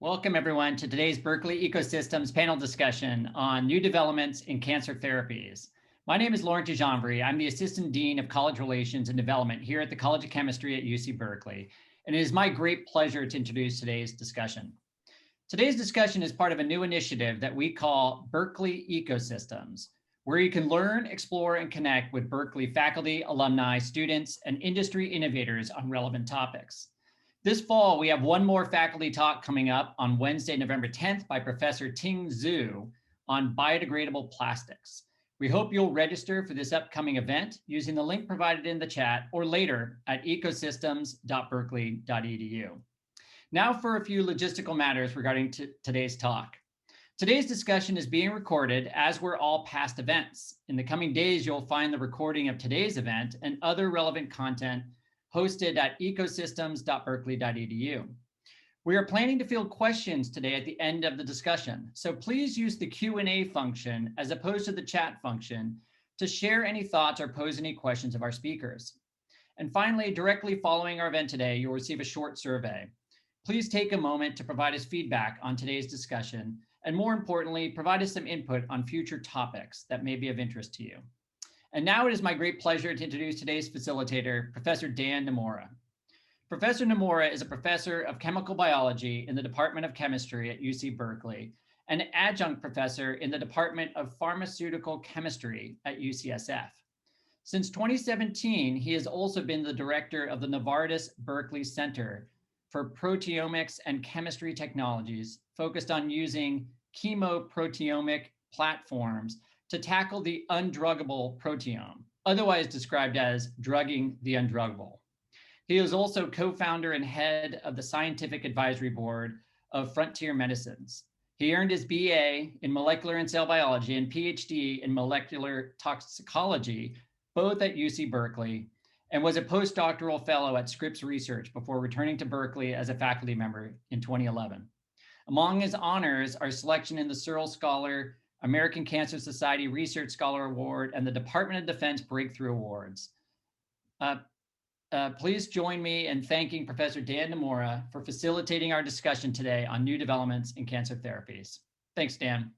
Welcome everyone to today's Berkeley Ecosystems panel discussion on new developments in cancer therapies. My name is Lauren Tejambri. I'm the Assistant Dean of College Relations and Development here at the College of Chemistry at UC Berkeley, and it is my great pleasure to introduce today's discussion. Today's discussion is part of a new initiative that we call Berkeley Ecosystems, where you can learn, explore, and connect with Berkeley faculty, alumni, students, and industry innovators on relevant topics. This fall, we have one more faculty talk coming up on Wednesday, November 10th by Professor Ting Zhu on biodegradable plastics. We hope you'll register for this upcoming event using the link provided in the chat or later at ecosystems.berkeley.edu. Now for a few logistical matters regarding today's talk. Today's discussion is being recorded, as were all past events. In the coming days, you'll find the recording of today's event and other relevant content hosted at ecosystems.berkeley.edu. We are planning to field questions today at the end of the discussion, so please use the Q&A function as opposed to the chat function to share any thoughts or pose any questions of our speakers. And finally, directly following our event today, you'll receive a short survey. Please take a moment to provide us feedback on today's discussion, and more importantly, provide us some input on future topics that may be of interest to you. And now it is my great pleasure to introduce today's facilitator, Professor Dan Nomura. Professor Nomura is a professor of chemical biology in the Department of Chemistry at UC Berkeley and an adjunct professor in the Department of Pharmaceutical Chemistry at UCSF. Since 2017, he has also been the director of the Novartis Berkeley Center for Proteomics and Chemistry Technologies, focused on using chemoproteomic platforms to tackle the undruggable proteome, otherwise described as drugging the undruggable. He is also co-founder and head of the Scientific Advisory Board of Frontier Medicines. He earned his BA in molecular and cell biology and PhD in molecular toxicology, both at UC Berkeley, and was a postdoctoral fellow at Scripps Research before returning to Berkeley as a faculty member in 2011. Among his honors are selection in the Searle Scholar, American Cancer Society Research Scholar Award, and the Department of Defense Breakthrough Awards. Please join me in thanking Professor Dan Nomura for facilitating our discussion today on new developments in cancer therapies. Thanks, Dan.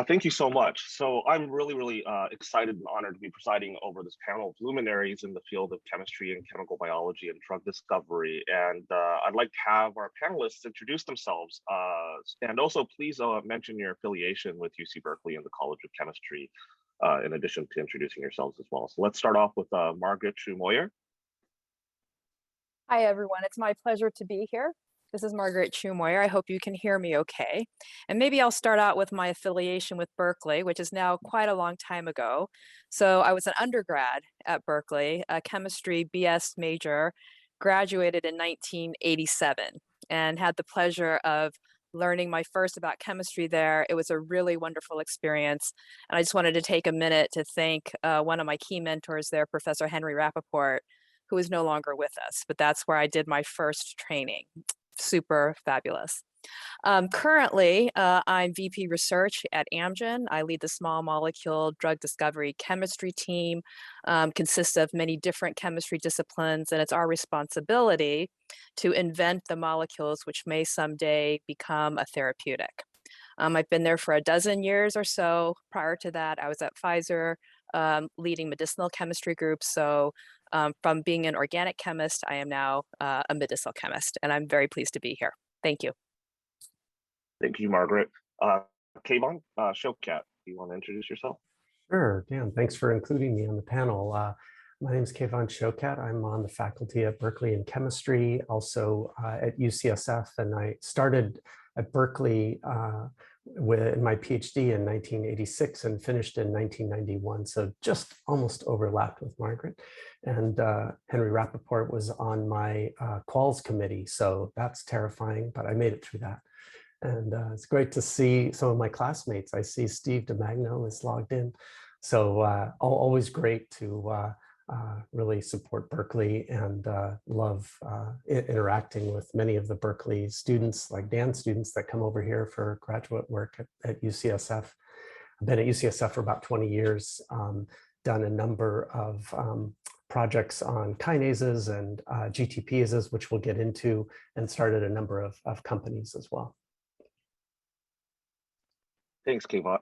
Thank you so much. So I'm really excited and honored to be presiding over this panel of luminaries in the field of chemistry and chemical biology and drug discovery. And I'd like to have our panelists introduce themselves. And also please mention your affiliation with UC Berkeley and the College of Chemistry, in addition to introducing yourselves as well. So let's start off with Margaret Kayvon. Hi, everyone. It's my pleasure to be here. This is Margaret Kayvon. I hope you can hear me okay. And maybe I'll start out with my affiliation with Berkeley, which is now quite a long time ago. So I was an undergrad at Berkeley, a chemistry BS major, graduated in 1987, and had the pleasure of learning my first about chemistry there. It was a really wonderful experience. And I just wanted to take a minute to thank one of my key mentors there, Professor Henry Rappaport, who is no longer with us, but that's where I did my first training. Super fabulous. Currently, I'm VP Research at Amgen. I lead the small molecule drug discovery chemistry team, consists of many different chemistry disciplines, and it's our responsibility to invent the molecules which may someday become a therapeutic. I've been there for a dozen years or so. Prior to that, I was at Pfizer, leading medicinal chemistry groups. So from being an organic chemist, I am now a medicinal chemist, and I'm very pleased to be here. Thank you. Thank you, Margaret. Kayvon, Showcat, do you want to introduce yourself? Sure, Dan, thanks for including me on the panel. My name is Kayvon Showcat. I'm on the faculty at Berkeley in chemistry, also at UCSF, and I started at Berkeley with my PhD in 1986 and finished in 1991, so just almost overlapped with Margaret. And Henry Rappaport was on my quals committee, so that's terrifying, but I made it through that. And it's great to see some of my classmates. I see Steve DeMagno is logged in. So always great to really support Berkeley and love interacting with many of the Berkeley students, like Dan's students that come over here for graduate work at UCSF. I've been at UCSF for about 20 years, done a number of projects on kinases and GTPases, which we'll get into, and started a number of companies as well. Thanks, Kayvon.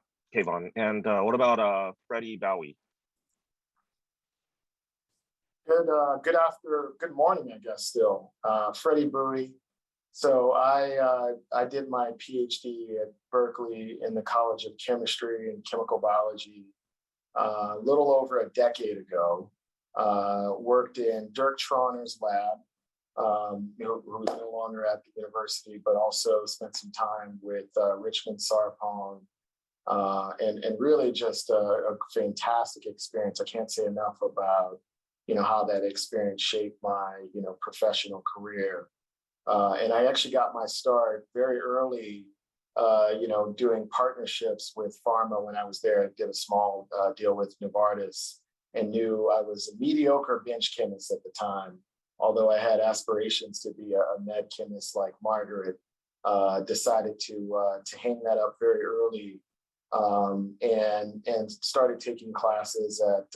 And what about Freddie Bowie? Good morning, I guess, still. Freddie Bowie. So I did my PhD at Berkeley in the College of Chemistry and Chemical Biology a little over a decade ago. Worked in Dirk Schroner's lab, who's no longer at the university, but also spent some time with Richmond Sarpong, and really just a fantastic experience. I can't say enough about how that experience shaped my professional career. And I actually got my start very early, doing partnerships with pharma when I was there. I did a small deal with Novartis and knew I was a mediocre bench chemist at the time. Although I had aspirations to be a med chemist like Margaret, decided to hang that up very early, and started taking classes at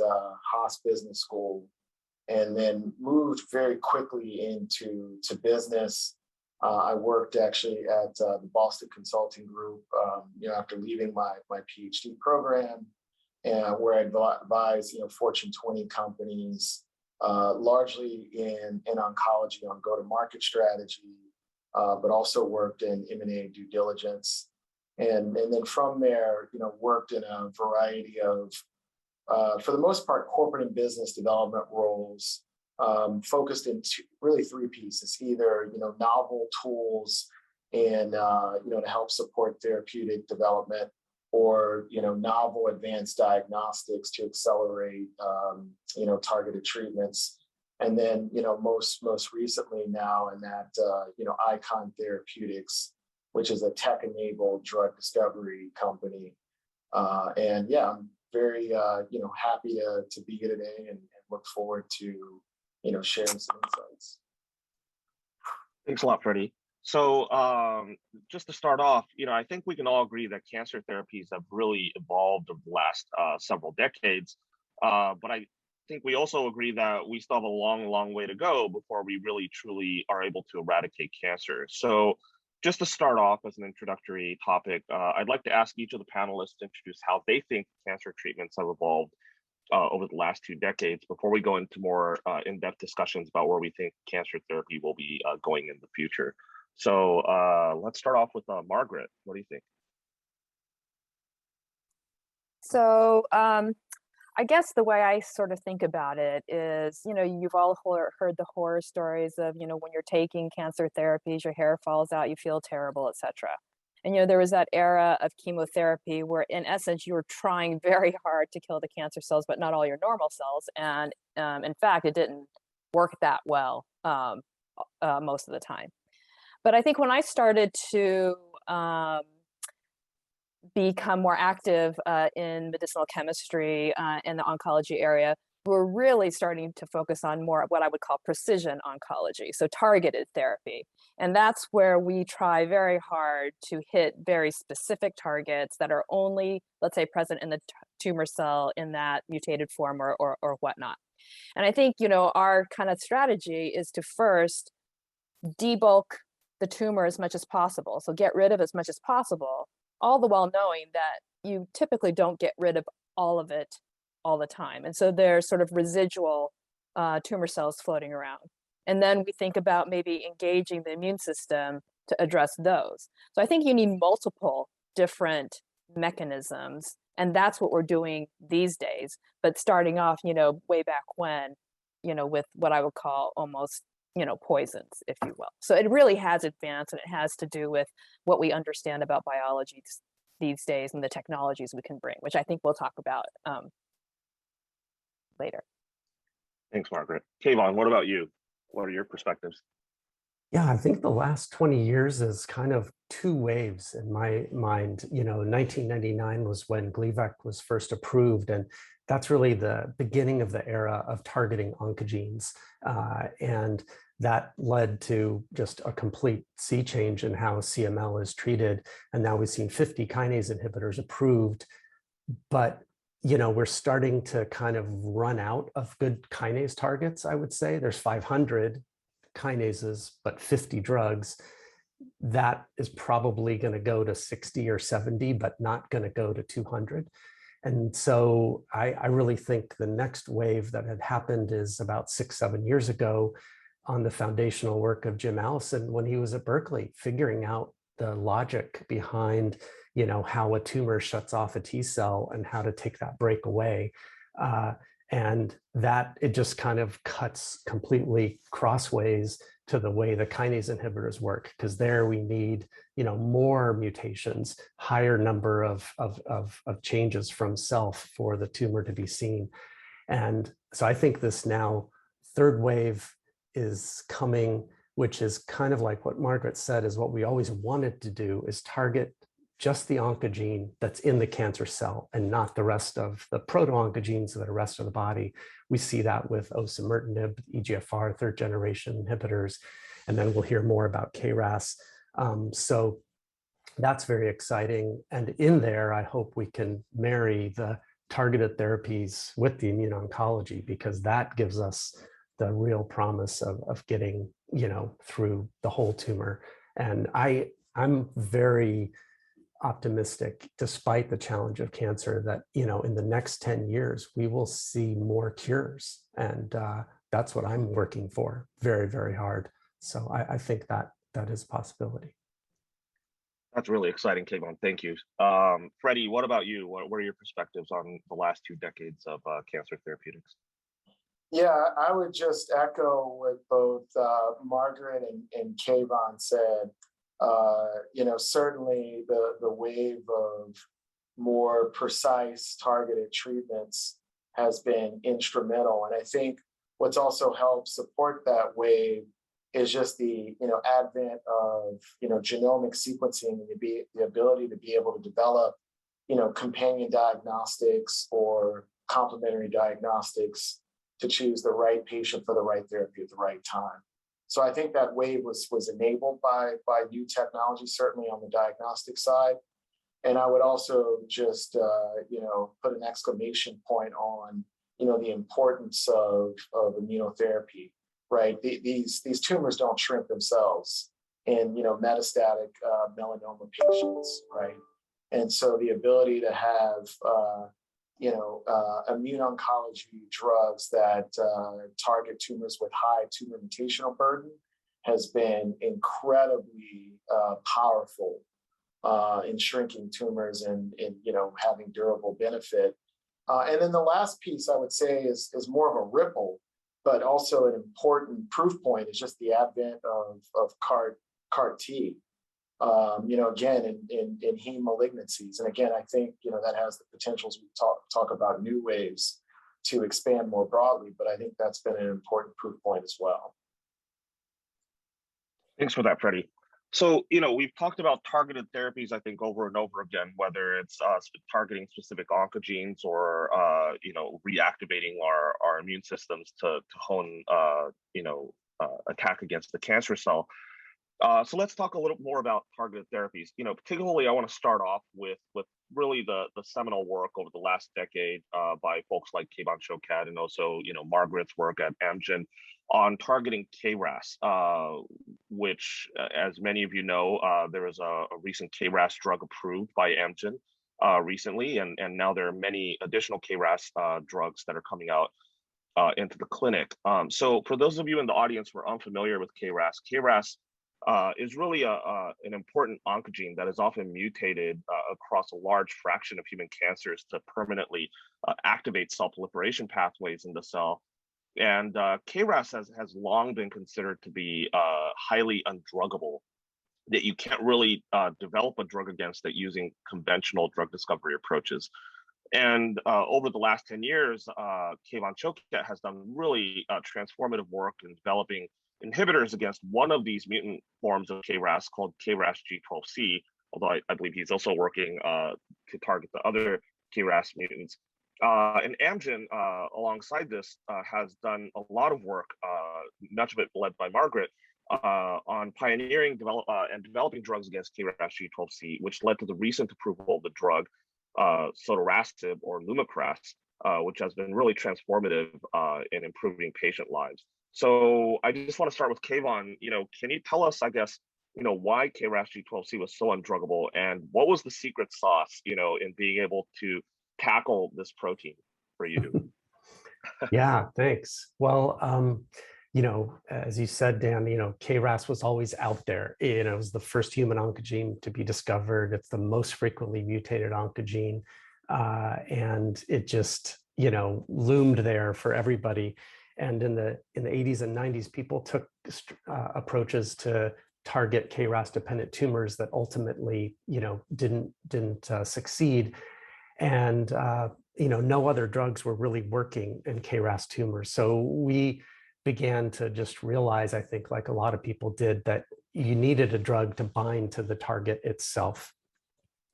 Haas Business School, and then moved very quickly into business. I worked actually at the Boston Consulting Group, after leaving my PhD program, and where I advised Fortune 20 companies, largely in oncology on go-to-market strategy, but also worked in M&A due diligence, and then from there, worked in a variety of, for the most part, corporate and business development roles, focused in really three pieces: either novel tools and to help support therapeutic development, or novel advanced diagnostics to accelerate targeted treatments, and then most recently now in that Icon Therapeutics, which is a tech-enabled drug discovery company. And yeah, I'm very happy to be here today, and look forward to sharing some insights. Thanks a lot, Freddie. So just to start off, I think we can all agree that cancer therapies have really evolved over the last several decades. But I think we also agree that we still have a long way to go before we really truly are able to eradicate cancer. So just to start off as an introductory topic, I'd like to ask each of the panelists to introduce how they think cancer treatments have evolved over the last 2 decades before we go into more in-depth discussions about where we think cancer therapy will be going in the future. So let's start off with Margaret. What do you think? So I guess the way I sort of think about it is, you've all heard the horror stories of, when you're taking cancer therapies, your hair falls out, you feel terrible, etc. And, there was that era of chemotherapy where, in essence, you were trying very hard to kill the cancer cells, but not all your normal cells. And in fact, it didn't work that well most of the time. But I think when I started to become more active in medicinal chemistry in the oncology area, we're really starting to focus on more of what I would call precision oncology, so targeted therapy. And that's where we try very hard to hit very specific targets that are only, let's say, present in the tumor cell in that mutated form or whatnot. And I think, our kind of strategy is to first debulk the tumor as much as possible. So get rid of as much as possible, all the while knowing that you typically don't get rid of all of it all the time. And so there's sort of residual tumor cells floating around. And then we think about maybe engaging the immune system to address those. So I think you need multiple different mechanisms. And that's what we're doing these days. But starting off, way back when, with what I would call almost poisons, if you will. So it really has advanced, and it has to do with what we understand about biology these days and the technologies we can bring, which I think we'll talk about later. Thanks, Margaret. Kayvon, what about you? What are your perspectives? Yeah, I think the last 20 years is kind of 2 waves in my mind. 1999 was when Gleevec was first approved, and that's really the beginning of the era of targeting oncogenes. And that led to just a complete sea change in how CML is treated. And now we've seen 50 kinase inhibitors approved. But we're starting to kind of run out of good kinase targets, I would say. There's 500 kinases, but 50 drugs. That is probably going to go to 60 or 70, but not going to go to 200. And so I really think the next wave that had happened is about 6-7 years ago on the foundational work of Jim Allison when he was at Berkeley, figuring out the logic behind how a tumor shuts off a T cell and how to take that break away. And that it just kind of cuts completely crossways to the way the kinase inhibitors work, because there we need more mutations, higher number of changes from self for the tumor to be seen. And so I think this now third wave is coming, which is kind of like what Margaret said, is what we always wanted to do, is target just the oncogene that's in the cancer cell and not the rest of the proto-oncogenes of the rest of the body. We see that with osimertinib, EGFR, third generation inhibitors, and then we'll hear more about KRAS. So that's very exciting. And in there, I hope we can marry the targeted therapies with the immuno-oncology, because that gives us the real promise of getting, through the whole tumor. And I'm very optimistic, despite the challenge of cancer, that in the next 10 years we will see more cures, and that's what I'm working for very, very hard. So I think that is a possibility. That's really exciting, Kayvon. Thank you. Freddie, what about you? What are your perspectives on the last 2 decades of cancer therapeutics? Yeah, I would just echo what both Margaret and Kayvon said. Certainly the wave of more precise targeted treatments has been instrumental. And I think what's also helped support that wave is just the advent of genomic sequencing, the ability to be able to develop companion diagnostics or complementary diagnostics to choose the right patient for the right therapy at the right time. So I think that wave was enabled by new technology, certainly on the diagnostic side. And I would also just put an exclamation point on the importance of immunotherapy, right? These tumors don't shrink themselves in metastatic melanoma patients, right? And so the ability to have immune oncology drugs that target tumors with high tumor mutational burden has been incredibly powerful in shrinking tumors and having durable benefit. And then the last piece I would say is more of a ripple, but also an important proof point is just the advent of CAR T. Again, in heme malignancies. And again, I think, that has the potential as we talk about new waves to expand more broadly, but I think that's been an important proof point as well. Thanks for that, Freddie. So, we've talked about targeted therapies, I think, over and over again, whether it's targeting specific oncogenes or, reactivating our immune systems to hone, attack against the cancer cell. So let's talk a little more about targeted therapies. Particularly, I want to start off with really the seminal work over the last decade by folks like Kayvon Showkat and also Margaret's work at Amgen on targeting KRAS, which, as many of you know, there was a recent KRAS drug approved by Amgen recently, and now there are many additional KRAS drugs that are coming out into the clinic. So for those of you in the audience who are unfamiliar with KRAS is really an important oncogene that is often mutated across a large fraction of human cancers to permanently activate cell proliferation pathways in the cell. And KRAS has long been considered to be highly undruggable, that you can't really develop a drug against it using conventional drug discovery approaches. And over the last 10 years, Kayvon Showkat has done really transformative work in developing inhibitors against one of these mutant forms of KRAS called KRAS G12C, although I believe he's also working to target the other KRAS mutants. And Amgen, alongside this, has done a lot of work, much of it led by Margaret, on pioneering and developing drugs against KRAS G12C, which led to the recent approval of the drug sotorasib or Lumakras, which has been really transformative in improving patient lives. So I just want to start with Kayvon. Can you tell us, I guess, why KRAS G12C was so undruggable, and what was the secret sauce, in being able to tackle this protein for you? Yeah, thanks. Well, as you said, Dan, KRAS was always out there. It was the first human oncogene to be discovered. It's the most frequently mutated oncogene. And it just, loomed there for everybody. And in the 80s and 90s, people took approaches to target KRAS dependent tumors that ultimately, didn't succeed. And no other drugs were really working in KRAS tumors. So we began to just realize, I think, like a lot of people did, that you needed a drug to bind to the target itself.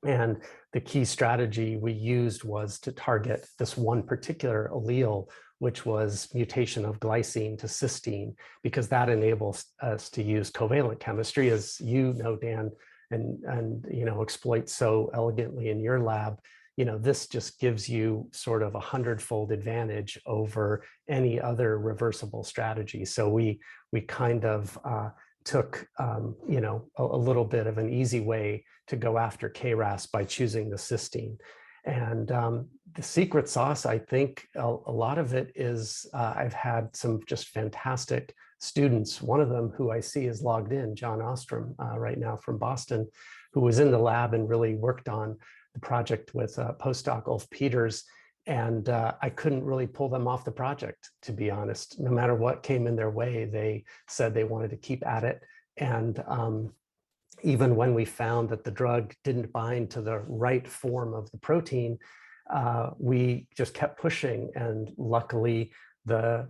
And the key strategy we used was to target this one particular allele, which was mutation of glycine to cysteine, because that enables us to use covalent chemistry, as you know, Dan, and exploit so elegantly in your lab. This just gives you sort of 100-fold advantage over any other reversible strategy. So we kind of took a little bit of an easy way to go after KRAS by choosing the cysteine. And the secret sauce, I think a lot of it is I've had some just fantastic students. One of them who I see is logged in, John Ostrom, right now from Boston, who was in the lab and really worked on the project with postdoc Ulf Peters. And I couldn't really pull them off the project, to be honest. No matter what came in their way, they said they wanted to keep at it. And even when we found that the drug didn't bind to the right form of the protein, we just kept pushing. And luckily, the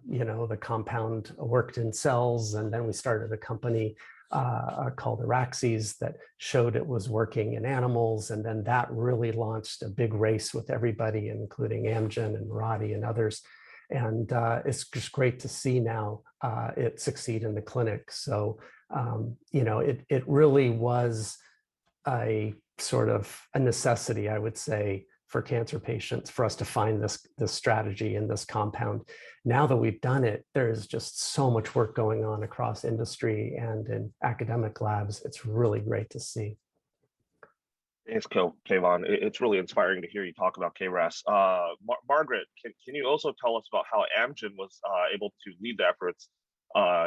compound worked in cells. And then we started a company called Araxes that showed it was working in animals. And then that really launched a big race with everybody, including Amgen and Mirati and others. And it's just great to see now it succeed in the clinic. So, it really was a sort of a necessity, I would say, for cancer patients for us to find this strategy and this compound. Now that we've done it, there's just so much work going on across industry and in academic labs. It's really great to see. Thanks, Kayvon. It's really inspiring to hear you talk about KRAS. Margaret, can you also tell us about how Amgen was able to lead the efforts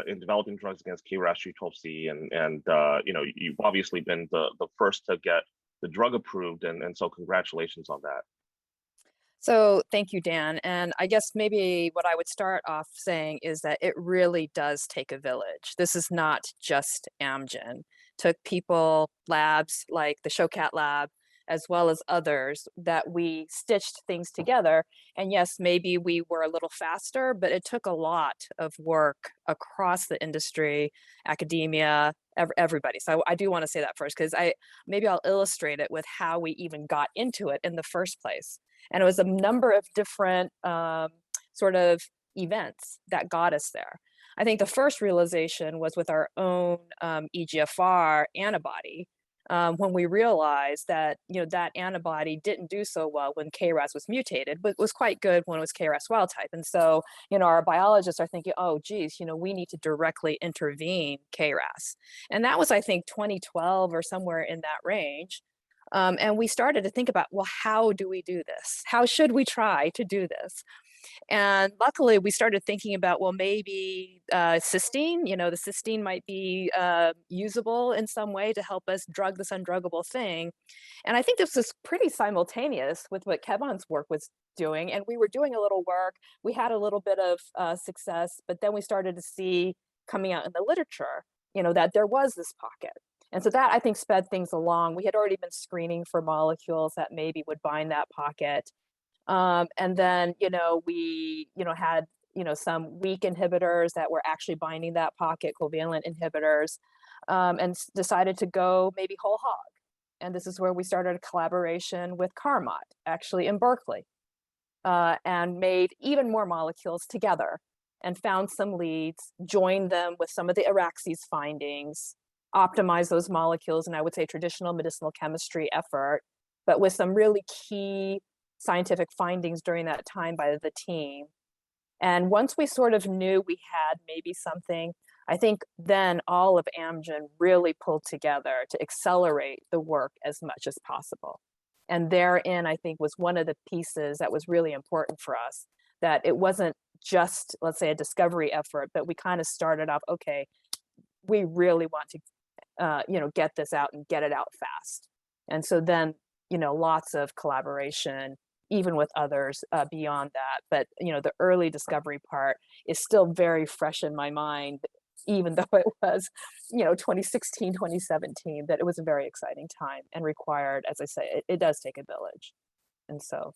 in developing drugs against KRAS G12C? And you've obviously been the first to get the drug approved, and so congratulations on that. So thank you, Dan. And I guess maybe what I would start off saying is that it really does take a village. This is not just Amgen. Took people, labs like the Showcat lab, as well as others, that we stitched things together. And yes, maybe we were a little faster, but it took a lot of work across the industry, academia, everybody. So I do want to say that first, because maybe I'll illustrate it with how we even got into it in the first place. And it was a number of different sort of events that got us there. I think the first realization was with our own EGFR antibody, when we realized that that antibody didn't do so well when KRAS was mutated, but was quite good when it was KRAS wild type. And so our biologists are thinking, oh geez, we need to directly intervene KRAS. And that was, I think, 2012 or somewhere in that range. And we started to think about, well, how do we do this? How should we try to do this? And luckily, we started thinking about, well, maybe cysteine, the cysteine might be usable in some way to help us drug this undruggable thing. And I think this was pretty simultaneous with what Kevon's work was doing. And we were doing a little work. We had a little bit of success, but then we started to see coming out in the literature, that there was this pocket. And so that, I think, sped things along. We had already been screening for molecules that maybe would bind that pocket. And then, we, had, some weak inhibitors that were actually binding that pocket, covalent inhibitors, and decided to go maybe whole hog. And this is where we started a collaboration with Carmot, actually in Berkeley, and made even more molecules together and found some leads, joined them with some of the Araxes findings, optimize those molecules, and I would say traditional medicinal chemistry effort, but with some really key scientific findings during that time by the team. And once we sort of knew we had maybe something, I think then all of Amgen really pulled together to accelerate the work as much as possible. And therein, I think, was one of the pieces that was really important for us, that it wasn't just, let's say, a discovery effort, but we kind of started off, okay, we really want to, get this out and get it out fast. And so then, lots of collaboration, even with others beyond that. But, the early discovery part is still very fresh in my mind, even though it was, 2016, 2017, that it was a very exciting time and required, as I say, it does take a village. And so.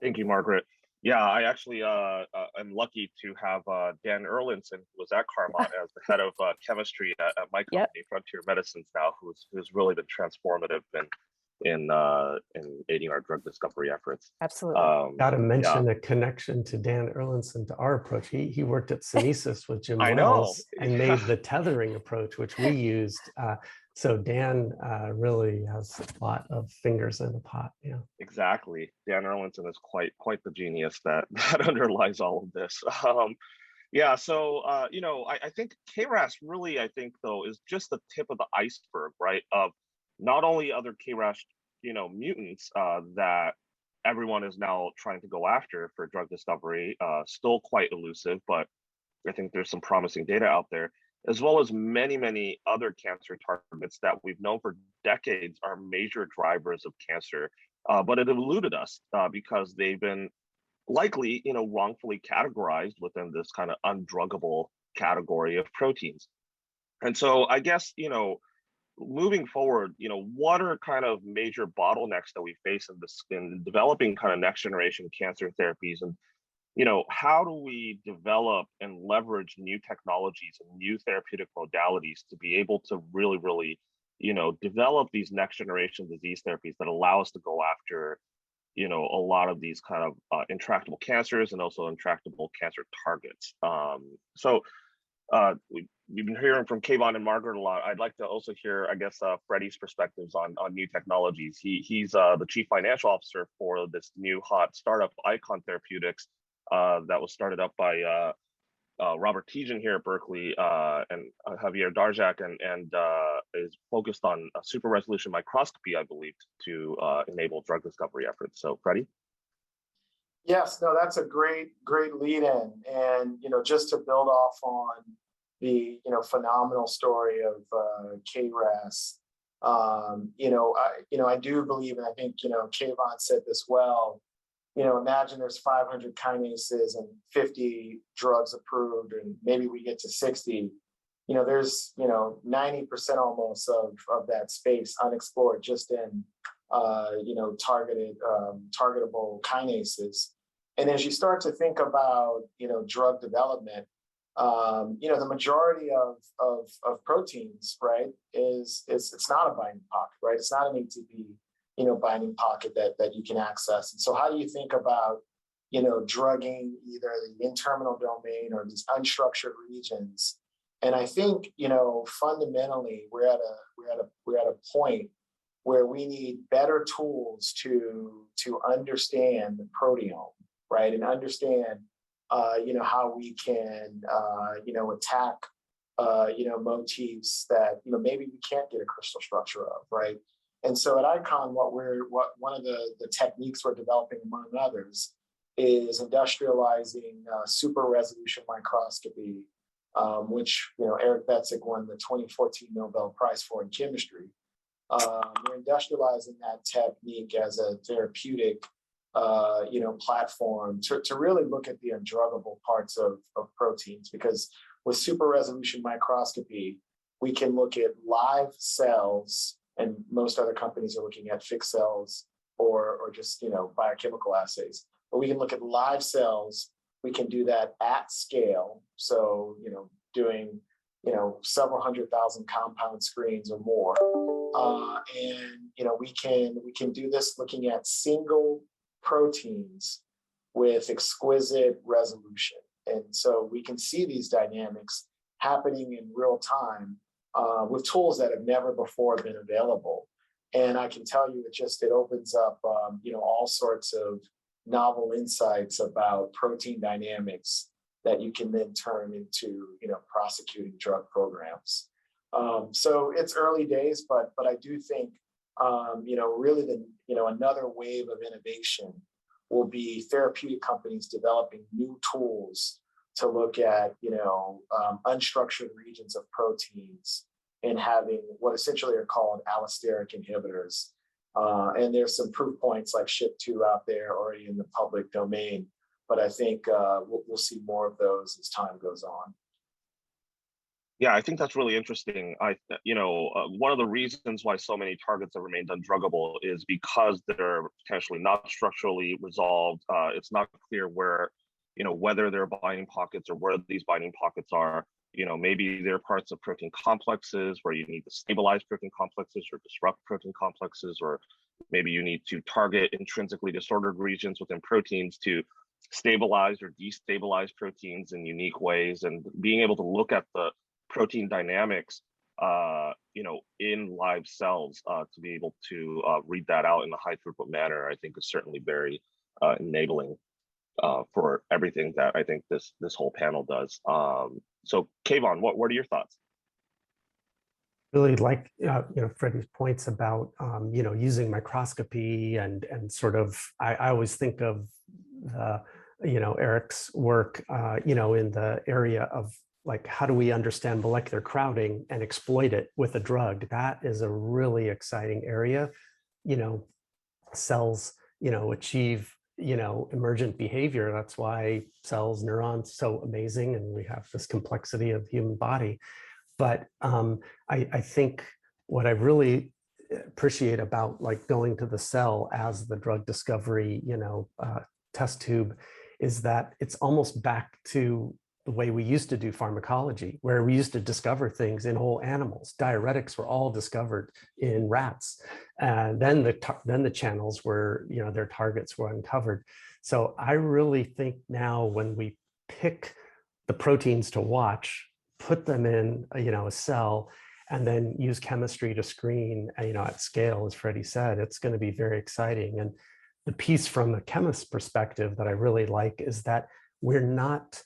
Thank you, Margaret. Yeah, I actually am lucky to have Dan Erlinson, who was at Carmot as the head of chemistry at my company, Yep. Frontier Medicines now, who's really been transformative in aiding our drug discovery efforts. Absolutely. Got to mention a connection to Dan Erlinson to our approach. He worked at Synesis with Jim Wells and made the tethering approach, which we used. So Dan really has a lot of fingers in the pot. Yeah, exactly. Dan Erlinson is quite the genius that underlies all of this. Yeah, so I think KRAS really, I think though, is just the tip of the iceberg, right? Of not only other KRAS, mutants that everyone is now trying to go after for drug discovery, still quite elusive, but I think there's some promising data out there, as well as many, many other cancer targets that we've known for decades are major drivers of cancer, but it eluded us because they've been likely, wrongfully categorized within this kind of undruggable category of proteins. And so I guess, moving forward, what are kind of major bottlenecks that we face in developing kind of next generation cancer therapies? And, how do we develop and leverage new technologies and new therapeutic modalities to be able to really, really, develop these next generation disease therapies that allow us to go after, a lot of these kind of intractable cancers and also intractable cancer targets. We've been hearing from Kayvon and Margaret a lot. I'd like to also hear, I guess, Freddie's perspectives on new technologies. He's the chief financial officer for this new hot startup, Icon Therapeutics, that was started up by Robert Tijan here at Berkeley and Javier Darjak, and is focused on super resolution microscopy, I believe, to enable drug discovery efforts. So, Freddie? Yes, no, that's a great lead in. And, just to build off on the, phenomenal story of KRAS, I do believe, and I think, Kayvon said this well, imagine there's 500 kinases and 50 drugs approved, and maybe we get to 60. There's, 90% almost of that space unexplored just in, targetable kinases. And as you start to think about, drug development, the majority of proteins, right, it's not a binding pocket, right? It's not an ATP, binding pocket that you can access. And so how do you think about, drugging either the N-terminal domain or these unstructured regions? And I think, fundamentally, we're at a point where we need better tools to understand the proteome, right, and understand, how we can, attack, motifs that maybe we can't get a crystal structure of, right? And so at Icon, one of the techniques we're developing, among others, is industrializing super resolution microscopy, which Eric Betzig won the 2014 Nobel Prize for in chemistry. We're industrializing that technique as a therapeutic, platform to really look at the undruggable parts of proteins, because with super resolution microscopy, we can look at live cells, and most other companies are looking at fixed cells or just biochemical assays. But we can look at live cells. We can do that at scale. So doing several 100,000 compound screens or more, and we can do this looking at single proteins with exquisite resolution. And so we can see these dynamics happening in real time with tools that have never before been available. And I can tell you, it opens up, all sorts of novel insights about protein dynamics that you can then turn into, prosecuting drug programs. So it's early days, but I do think, really another wave of innovation will be therapeutic companies developing new tools to look at, unstructured regions of proteins and having what essentially are called allosteric inhibitors. And there's some proof points like SHP2 out there already in the public domain, but I think we'll see more of those as time goes on. Yeah, I think that's really interesting. One of the reasons why so many targets have remained undruggable is because they're potentially not structurally resolved. It's not clear where, whether they're binding pockets or where these binding pockets are. Maybe they're parts of protein complexes where you need to stabilize protein complexes or disrupt protein complexes, or maybe you need to target intrinsically disordered regions within proteins to stabilize or destabilize proteins in unique ways. And being able to look at the protein dynamics, in live cells to be able to read that out in a high throughput manner, I think is certainly very enabling for everything that I think this whole panel does. So Kayvon, what are your thoughts? Really like Freddie's points about using microscopy and sort of I always think of Eric's work in the area of like how do we understand molecular crowding and exploit it with a drug. That is a really exciting area. Cells achieve emergent behavior. That's why cells, neurons, so amazing, and we have this complexity of human body. But I think what I really appreciate about like going to the cell as the drug discovery, test tube, is that it's almost back to the way we used to do pharmacology, where we used to discover things in whole animals. Diuretics were all discovered in rats, and then the channels were, their targets were uncovered. So I really think now when we pick the proteins to watch, put them in, a cell, and then use chemistry to screen, at scale, as Freddie said, it's going to be very exciting. And the piece from a chemist's perspective that I really like is that we're not.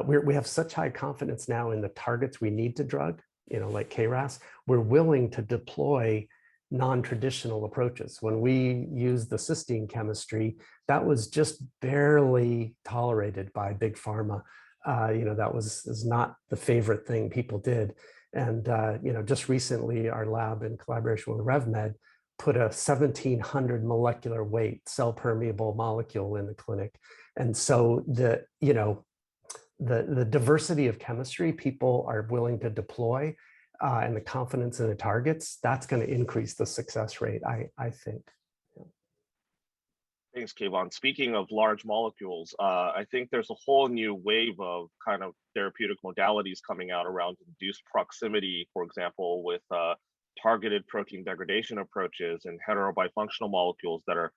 We have such high confidence now in the targets we need to drug, like KRAS. We're willing to deploy non-traditional approaches. When we used the cysteine chemistry, that was just barely tolerated by big pharma. That is not the favorite thing people did. And just recently, our lab in collaboration with RevMed put a 1,700 molecular weight cell permeable molecule in the clinic. And so the diversity of chemistry people are willing to deploy and the confidence in the targets, that's going to increase the success rate, I think. Thanks, Kayvon. Speaking of large molecules, I think there's a whole new wave of kind of therapeutic modalities coming out around induced proximity, for example, with targeted protein degradation approaches and heterobifunctional molecules that are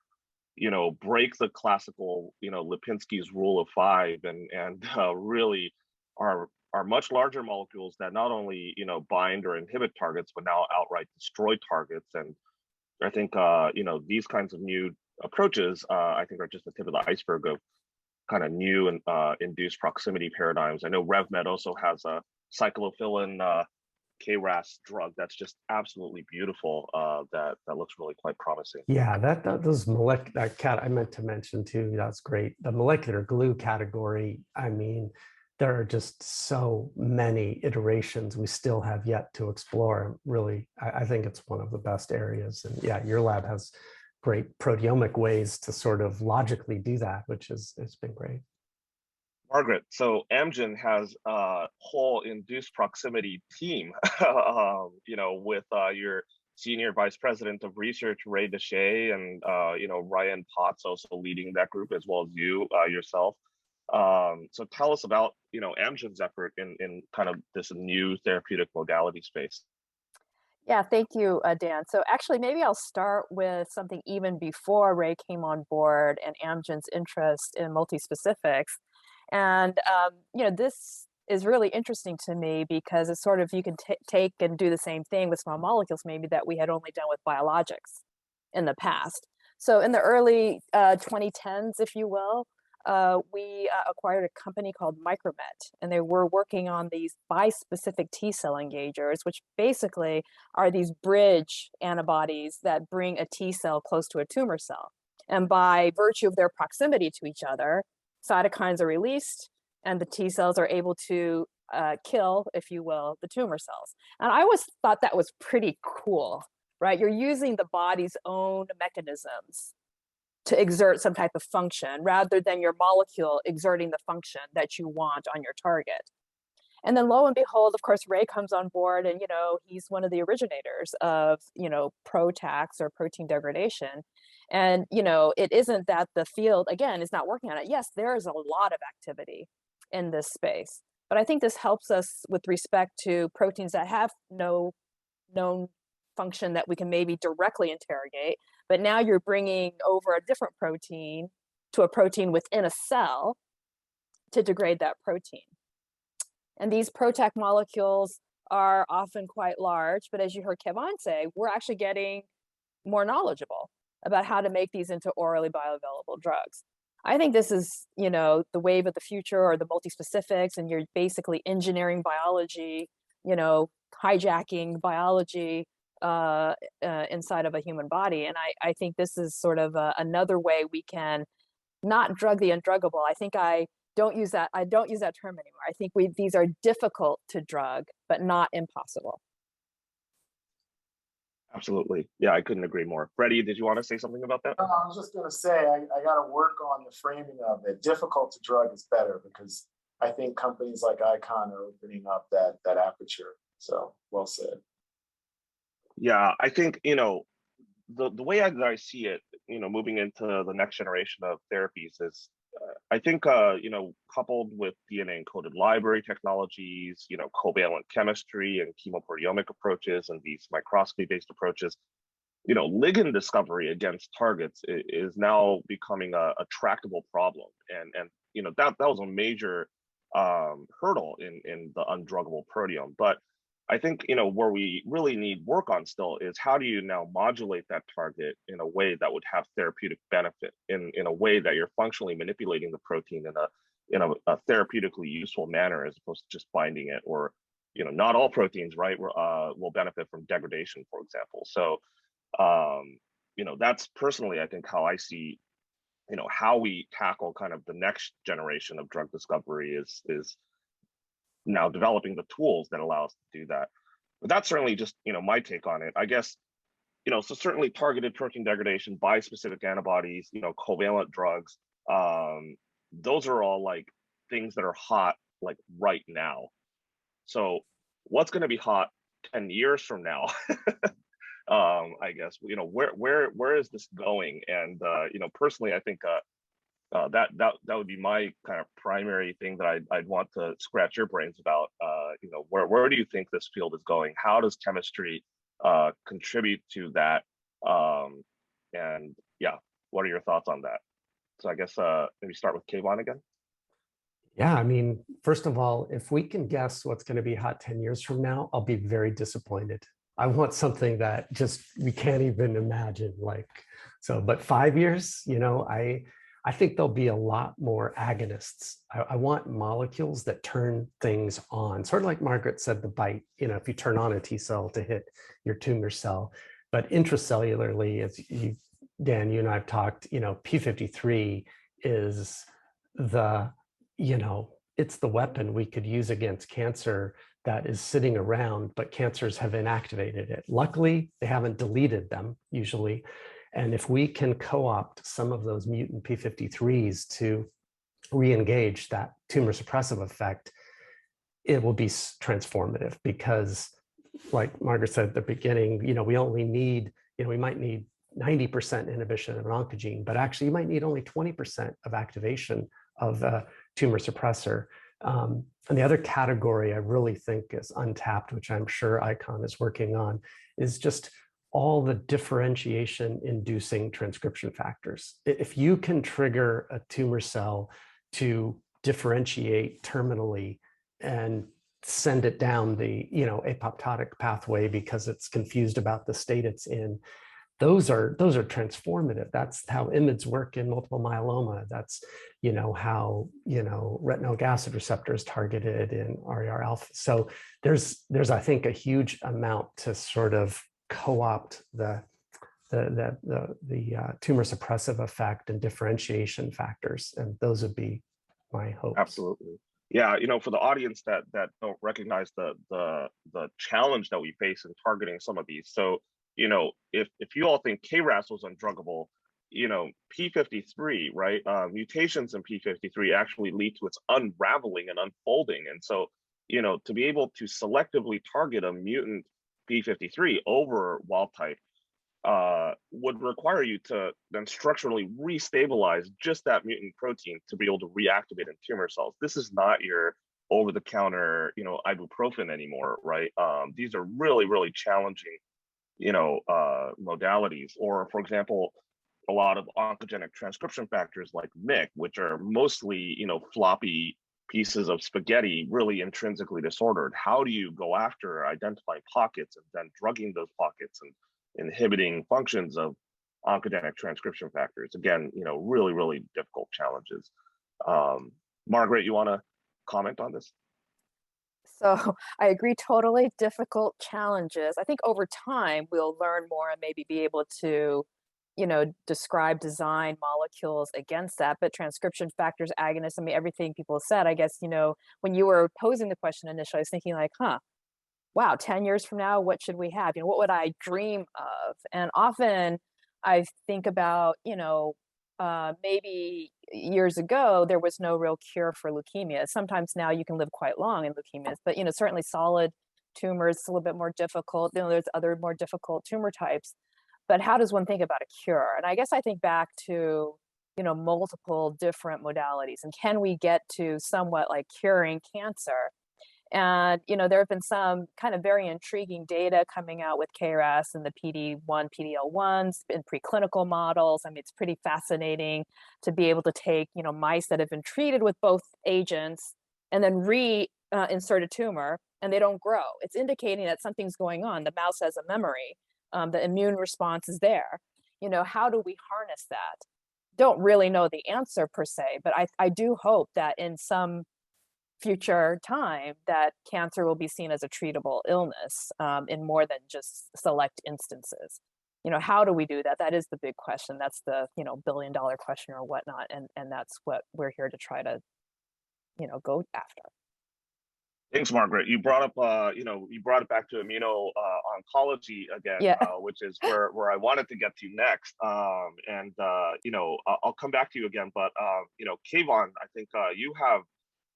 break the classical, Lipinski's rule of five and really are much larger molecules that not only, bind or inhibit targets, but now outright destroy targets. And I think, these kinds of new approaches, I think are just the tip of the iceberg of kind of new and induced proximity paradigms. I know RevMed also has a cyclophilin KRAS drug that's just absolutely beautiful. That looks really quite promising. Yeah, those molecular cat I meant to mention too. That's great. The molecular glue category. I mean, there are just so many iterations we still have yet to explore. Really, I think it's one of the best areas. And yeah, your lab has great proteomic ways to sort of logically do that, which has been great. Margaret, so Amgen has a whole induced proximity team, with your senior vice president of research, Ray Deshay, and Ryan Potts also leading that group, as well as you yourself. So tell us about Amgen's effort in kind of this new therapeutic modality space. Yeah, thank you, Dan. So actually, maybe I'll start with something even before Ray came on board and Amgen's interest in multispecifics. And, this is really interesting to me because it's sort of, you can take and do the same thing with small molecules maybe that we had only done with biologics in the past. So in the early 2010s, if you will, we acquired a company called Micromet, and they were working on these bispecific T-cell engagers, which basically are these bridge antibodies that bring a T-cell close to a tumor cell. And by virtue of their proximity to each other, cytokines are released, and the T-cells are able to kill, if you will, the tumor cells. And I always thought that was pretty cool, right? You're using the body's own mechanisms to exert some type of function rather than your molecule exerting the function that you want on your target. And then lo and behold, of course, Ray comes on board, and, he's one of the originators of, PROTACs or protein degradation. And, it isn't that the field, again, is not working on it. Yes, there is a lot of activity in this space, but I think this helps us with respect to proteins that have no known function that we can maybe directly interrogate, but now you're bringing over a different protein to a protein within a cell to degrade that protein. And these PROTAC molecules are often quite large, but as you heard Kayvon say, we're actually getting more knowledgeable about how to make these into orally bioavailable drugs. I think this is, the wave of the future, or the multispecifics, and you're basically engineering biology, hijacking biology inside of a human body. And I think this is sort of another way we can not drug the undruggable. I don't use that term anymore. I think these are difficult to drug, but not impossible. Absolutely. Yeah, I couldn't agree more. Freddie, did you want to say something about that? I was just going to say, I got to work on the framing of it. Difficult to drug is better, because I think companies like Icon are opening up that aperture. So well said. Yeah, I think, the way that I see it, moving into the next generation of therapies is, I think, coupled with DNA encoded library technologies, covalent chemistry and chemoproteomic approaches and these microscopy-based approaches, ligand discovery against targets is now becoming a tractable problem. And that was a major hurdle in the undruggable proteome. But I think, where we really need work on still is, how do you now modulate that target in a way that would have therapeutic benefit, in a way that you're functionally manipulating the protein in a therapeutically useful manner, as opposed to just binding it. Or, not all proteins, right, will benefit from degradation, for example. So, that's personally, I think, how I see, how we tackle kind of the next generation of drug discovery is now developing the tools that allow us to do that. But that's certainly just, my take on it. I guess, so certainly targeted protein degradation, bispecific antibodies, covalent drugs, those are all like things that are hot like right now. So what's going to be hot 10 years from now? I guess, where is this going? And, personally, I think, that would be my kind of primary thing that I'd want to scratch your brains about. Where do you think this field is going? How does chemistry contribute to that? And yeah, what are your thoughts on that? So I guess maybe start with Kayvon again. Yeah, I mean, first of all, if we can guess what's going to be hot 10 years from now, I'll be very disappointed. I want something that just we can't even imagine. But 5 years, I think there'll be a lot more agonists. I want molecules that turn things on, sort of like Margaret said, the bite, if you turn on a T cell to hit your tumor cell. But intracellularly, as Dan, you and I have talked, P53 is it's the weapon we could use against cancer that is sitting around, but cancers have inactivated it. Luckily, they haven't deleted them usually. And if we can co-opt some of those mutant P53s to re-engage that tumor suppressive effect, it will be transformative, because like Margaret said at the beginning, we only need, we might need 90% inhibition of an oncogene, but actually you might need only 20% of activation of a tumor suppressor. And the other category I really think is untapped, which I'm sure ICON is working on, is just all the differentiation inducing transcription factors. If you can trigger a tumor cell to differentiate terminally and send it down the, apoptotic pathway because it's confused about the state it's in. Those are transformative. That's how IMiDs work in multiple myeloma. That's, how, retinoic acid receptors targeted in RAR alpha. So there's, I think, a huge amount to sort of co-opt the tumor suppressive effect and differentiation factors. And those would be my hopes. Absolutely. Yeah, for the audience that don't recognize the challenge that we face in targeting some of these. So, if you all think KRAS was undruggable, P53, right? Mutations in P53 actually lead to its unraveling and unfolding. And so, to be able to selectively target a mutant P53 over wild type would require you to then structurally restabilize just that mutant protein to be able to reactivate in tumor cells. This is not your over-the-counter, ibuprofen anymore, right? These are really, really challenging, modalities. Or, for example, a lot of oncogenic transcription factors like MYC, which are mostly, floppy pieces of spaghetti, really intrinsically disordered. How do you go after identifying pockets and then drugging those pockets and inhibiting functions of oncogenic transcription factors? Again, really, really difficult challenges. Margaret, you want to comment on this? So I agree, totally difficult challenges. I think over time we'll learn more and maybe be able to, describe design molecules against that. But transcription factors, agonists, everything people said, I guess, when you were posing the question initially, I was thinking like, wow, 10 years from now, what should we have? What would I dream of? And often I think about, maybe years ago, there was no real cure for leukemia. Sometimes now you can live quite long in leukemias, but, certainly solid tumors, it's a little bit more difficult. There's other more difficult tumor types, but how does one think about a cure? And I guess I think back to, multiple different modalities, and can we get to somewhat like curing cancer? And, there have been some kind of very intriguing data coming out with KRAS and the PD-1, PD-L1s in preclinical models. It's pretty fascinating to be able to take, mice that have been treated with both agents and then insert a tumor, and they don't grow. It's indicating that something's going on. The mouse has a memory. The immune response is there. How do we harness that? Don't really know the answer per se, but I do hope that in some future time that cancer will be seen as a treatable illness in more than just select instances. How do we do that? That is the big question. That's the billion-dollar question or whatnot, and that's what we're here to try to go after. Thanks, Margaret. You brought up you brought it back to immuno-oncology again, Yeah. Which is where I wanted to get to next. I'll come back to you again, but Kayvon, I think you have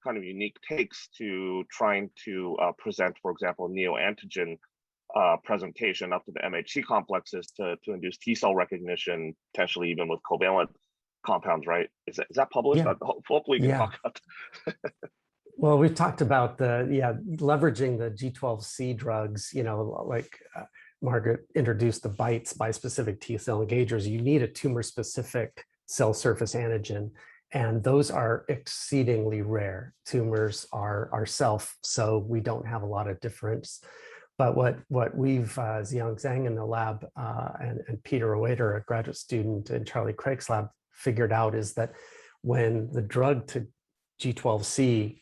kind of unique takes to trying to present, for example, neoantigen presentation up to the MHC complexes to induce T cell recognition, potentially even with covalent compounds, right? Is that published? Yeah. Hopefully we can talk about that. Well, we've talked about leveraging the G12C drugs, Margaret introduced the BiTEs, bispecific T cell engagers. You need a tumor specific cell surface antigen. And those are exceedingly rare. Tumors are self, so we don't have a lot of difference. But what we've, Xiang Zhang in the lab and Peter Oeder, a graduate student in Charlie Craig's lab, figured out is that when the drug to G12C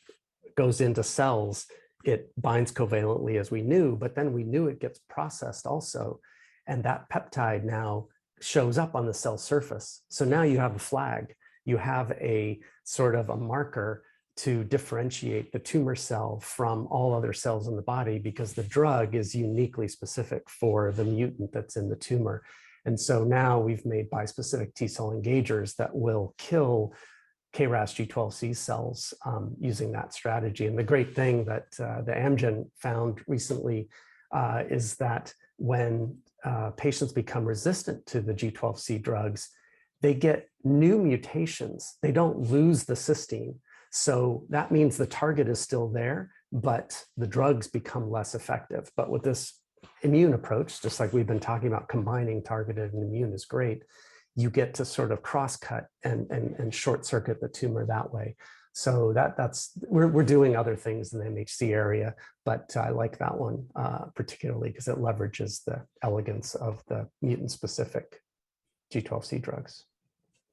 goes into cells, it binds covalently as we knew, but then we knew it gets processed also. And that peptide now shows up on the cell surface. So now you have a flag. You have a sort of a marker to differentiate the tumor cell from all other cells in the body because the drug is uniquely specific for the mutant that's in the tumor. And so now we've made bispecific T cell engagers that will kill KRAS G12C cells using that strategy. And the great thing that the Amgen found recently is that when patients become resistant to the G12C drugs, they get new mutations. They don't lose the cysteine. So that means the target is still there, but the drugs become less effective. But with this immune approach, just like we've been talking about, combining targeted and immune is great. You get to sort of cross-cut and short circuit the tumor that way. So we're doing other things in the MHC area, but I like that one particularly because it leverages the elegance of the mutant-specific G12C drugs.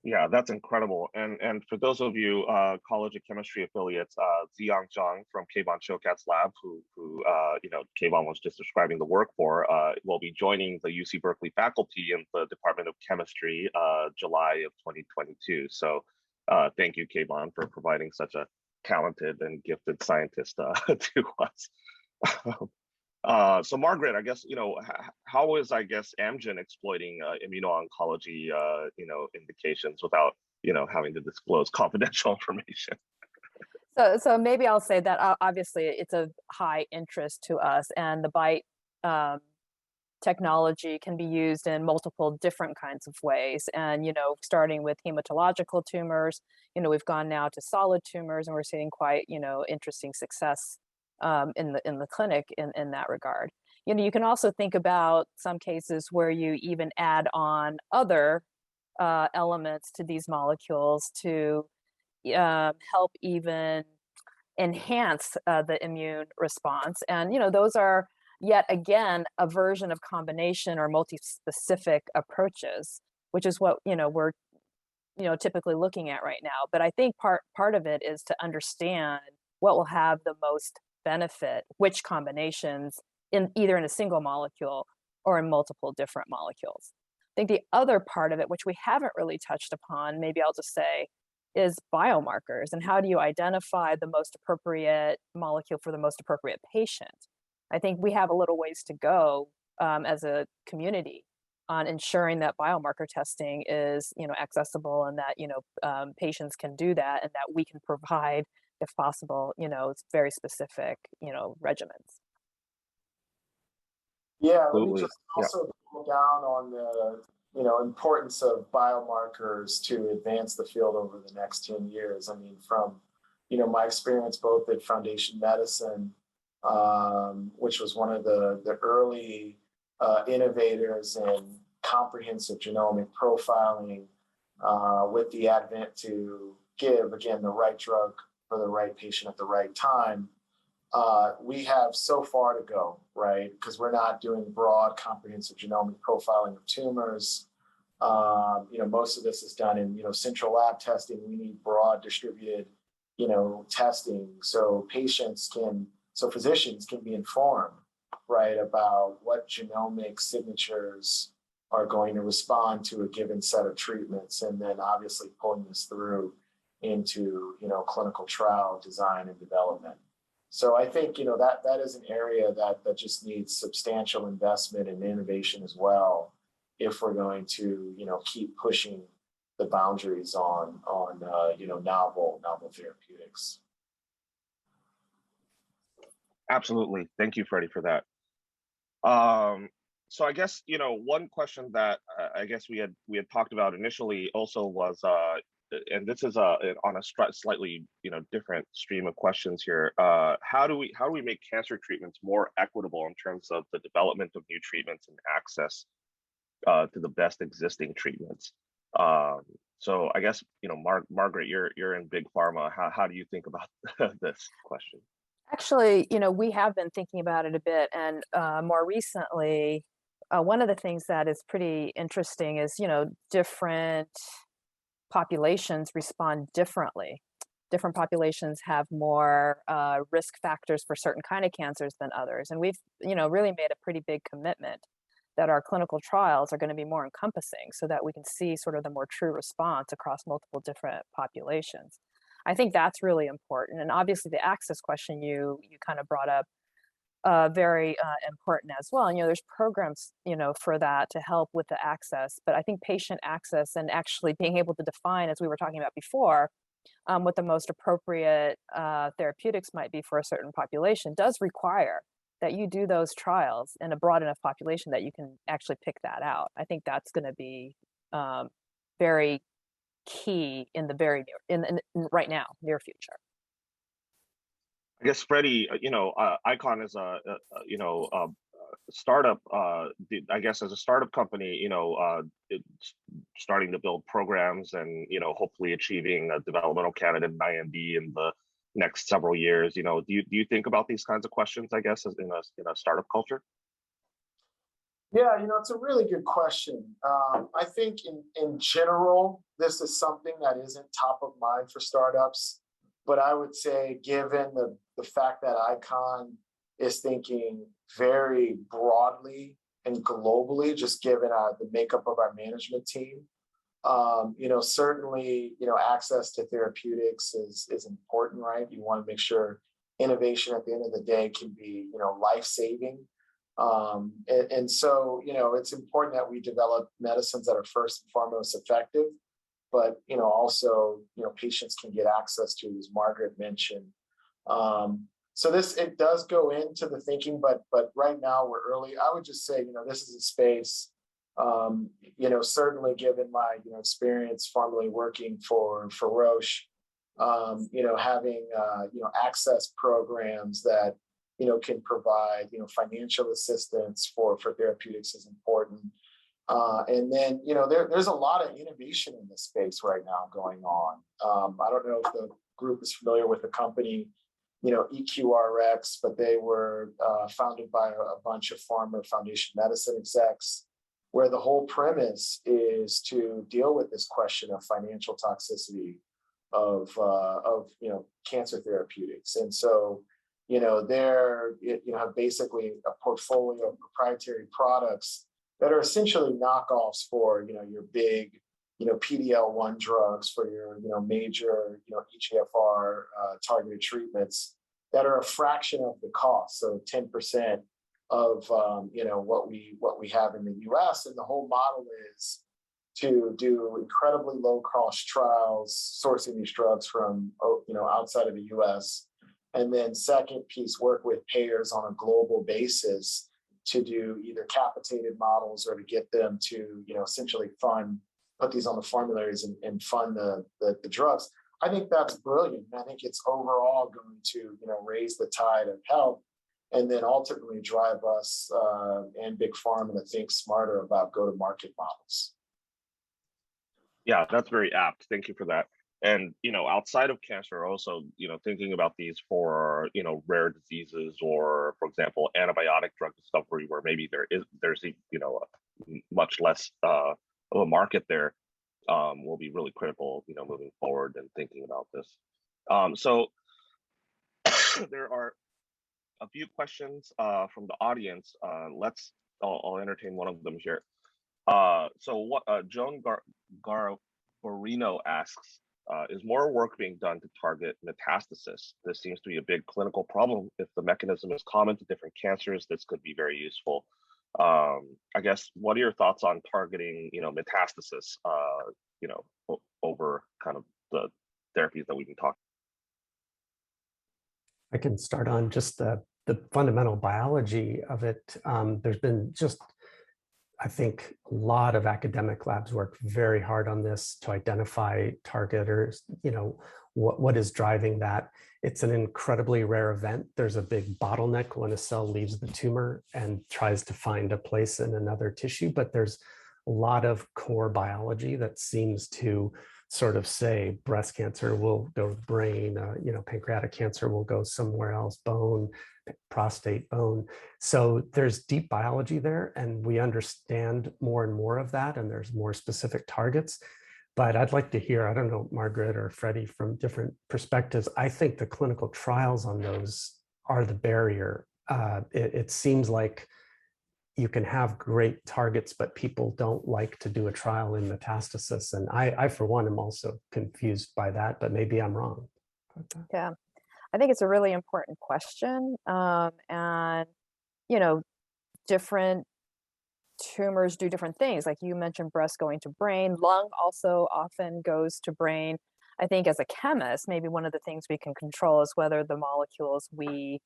Yeah, that's incredible. And for those of you College of Chemistry affiliates, Ziyang Zhang from Kayvon Shokat's lab, who Kayvon was just describing the work for, will be joining the UC Berkeley faculty in the Department of Chemistry July of 2022. So thank you, Kayvon, for providing such a talented and gifted scientist to us. So Margaret, I guess, how is, Amgen exploiting immuno-oncology, indications without, having to disclose confidential information? So maybe I'll say that obviously it's of high interest to us, and the BiTE technology can be used in multiple different kinds of ways. And, starting with hematological tumors, we've gone now to solid tumors, and we're seeing quite, interesting success in the clinic in that regard. You can also think about some cases where you even add on other elements to these molecules to help even enhance the immune response. And, those are yet again a version of combination or multi-specific approaches, which is what, we're, typically looking at right now. But I think part of it is to understand what will have the most benefit, which combinations either in a single molecule or in multiple different molecules. I think the other part of it, which we haven't really touched upon, maybe I'll just say, is biomarkers, and how do you identify the most appropriate molecule for the most appropriate patient. I think we have a little ways to go as a community on ensuring that biomarker testing is, accessible, and that, patients can do that, and that we can provide, if possible, very specific, regimens. Yeah, let me just also go down on the, importance of biomarkers to advance the field over the next 10 years. I mean, from, my experience both at Foundation Medicine, which was one of the early innovators in comprehensive genomic profiling, with the advent to give, again, the right drug for the right patient at the right time. We have so far to go, right? Because we're not doing broad comprehensive genomic profiling of tumors. Most of this is done in, central lab testing. We need broad distributed, testing so physicians can be informed, right, about what genomic signatures are going to respond to a given set of treatments, and then obviously pulling this through into, clinical trial design and development. So I think, that is an area that just needs substantial investment and innovation as well, if we're going to, keep pushing the boundaries on novel therapeutics. Absolutely. Thank you, Freddie, for that. So I guess, one question that I guess we had talked about initially also was, and this is on a slightly different stream of questions here. How do we make cancer treatments more equitable in terms of the development of new treatments and access to the best existing treatments? So I guess Margaret, you're in big pharma. How do you think about this question? Actually, we have been thinking about it a bit, and more recently, one of the things that is pretty interesting is different populations respond differently. Different populations have more risk factors for certain kind of cancers than others. And we've, really made a pretty big commitment that our clinical trials are going to be more encompassing so that we can see sort of the more true response across multiple different populations. I think that's really important. And obviously the access question you kind of brought up, very important as well. And, there's programs, for that to help with the access, but I think patient access and actually being able to define, as we were talking about before, what the most appropriate therapeutics might be for a certain population does require that you do those trials in a broad enough population that you can actually pick that out. I think that's going to be very key in the very right now, near future. I guess Freddie, ICON is startup, I guess as a startup company, it's starting to build programs and, hopefully achieving a developmental candidate IND in the next several years, do you think about these kinds of questions, I guess, as in a startup culture? Yeah, it's a really good question. I think in general, this is something that isn't top of mind for startups. But I would say, given the fact that Icon is thinking very broadly and globally, just given the makeup of our management team, certainly, access to therapeutics is important, right? You want to make sure innovation at the end of the day can be, life-saving. And so, it's important that we develop medicines that are first and foremost effective, but, also, patients can get access to, as Margaret mentioned. So it does go into the thinking, but right now we're early. I would just say, this is a space, certainly given my, experience formerly working for Roche, having, access programs that, can provide, financial assistance for therapeutics is important. And then, there's a lot of innovation in this space right now going on. I don't know if the group is familiar with the company, EQRX, but they were founded by a bunch of former Foundation Medicine execs, where the whole premise is to deal with this question of financial toxicity of cancer therapeutics. And so, they're have basically a portfolio of proprietary products that are essentially knockoffs for your big PD-L1 drugs, for your major EGFR targeted treatments that are a fraction of the cost, so 10% of what we have in the U.S. And the whole model is to do incredibly low cost trials, sourcing these drugs from outside of the U.S. And then second piece, work with payers on a global basis to do either capitated models or to get them to essentially put these on the formularies and fund the drugs. I think that's brilliant. I think it's overall going to raise the tide of health, and then ultimately drive us and big pharma to think smarter about go-to-market models. Yeah, that's very apt. Thank you for that. And outside of cancer, also thinking about these for rare diseases, or for example antibiotic drug discovery, where maybe there's much less of a market there, will be really critical moving forward and thinking about this. So there are a few questions from the audience. I'll entertain one of them here. So what Joan Garbarino asks, is more work being done to target metastasis? This seems to be a big clinical problem. If the mechanism is common to different cancers, this could be very useful. I guess, what are your thoughts on targeting, metastasis, over kind of the therapies that we've been talking? I can start on just the fundamental biology of it. There's been I think a lot of academic labs work very hard on this to identify targeters, what is driving that. It's an incredibly rare event. There's a big bottleneck when a cell leaves the tumor and tries to find a place in another tissue, but there's a lot of core biology that seems to sort of say breast cancer will go to the brain, pancreatic cancer will go somewhere else, bone, prostate, bone. So there's deep biology there, and we understand more and more of that, and there's more specific targets. But I'd like to hear, I don't know, Margaret or Freddie, from different perspectives. I think the clinical trials on those are the barrier. It seems like you can have great targets, but people don't like to do a trial in metastasis. And I for one, am also confused by that, but maybe I'm wrong. Yeah, I think it's a really important question. And, different tumors do different things. Like you mentioned, breast going to brain, lung also often goes to brain. I think as a chemist, maybe one of the things we can control is whether the molecules we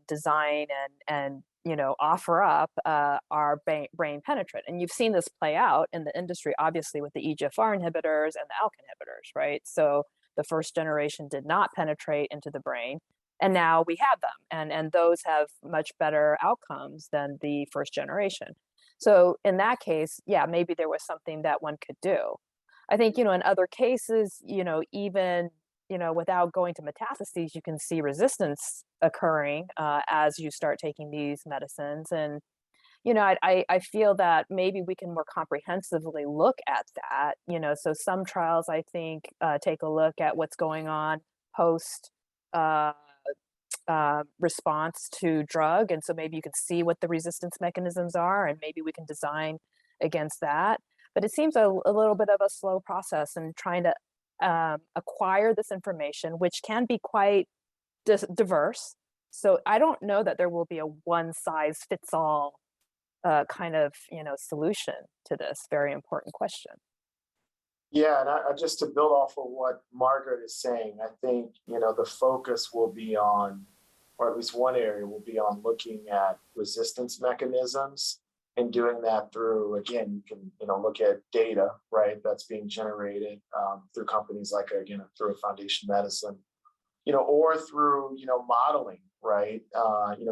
design and offer up are brain penetrant. And you've seen this play out in the industry, obviously, with the EGFR inhibitors and the ALK inhibitors, right? So the first generation did not penetrate into the brain. And now we have them, and those have much better outcomes than the first generation. So in that case, yeah, maybe there was something that one could do. I think, in other cases, even, without going to metastases, you can see resistance occurring as you start taking these medicines. And, I feel that maybe we can more comprehensively look at that, so some trials, I think, take a look at what's going on post response to drug. And so maybe you can see what the resistance mechanisms are, and maybe we can design against that. But it seems a little bit of a slow process in trying to acquire this information, which can be quite diverse. So I don't know that there will be a one size fits all kind of solution to this very important question. Yeah, and I just to build off of what Margaret is saying, I think the focus will be on, or at least one area will be on, looking at resistance mechanisms, and doing that through, again, you can look at data, right, that's being generated through companies like, again, through Foundation Medicine, or through modeling, right.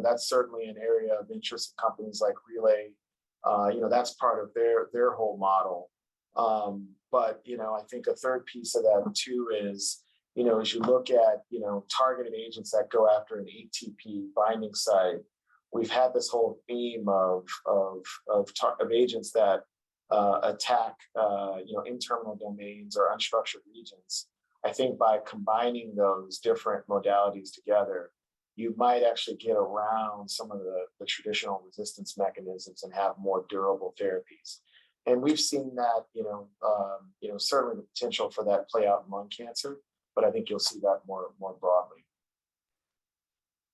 That's certainly an area of interest in companies like Relay. That's part of their whole model. But I think a third piece of that too is, as you look at targeted agents that go after an ATP binding site, we've had this whole theme of agents that attack internal domains or unstructured regions. I think by combining those different modalities together, you might actually get around some of the traditional resistance mechanisms and have more durable therapies. And we've seen that, certainly the potential for that play out in lung cancer, but I think you'll see that more broadly.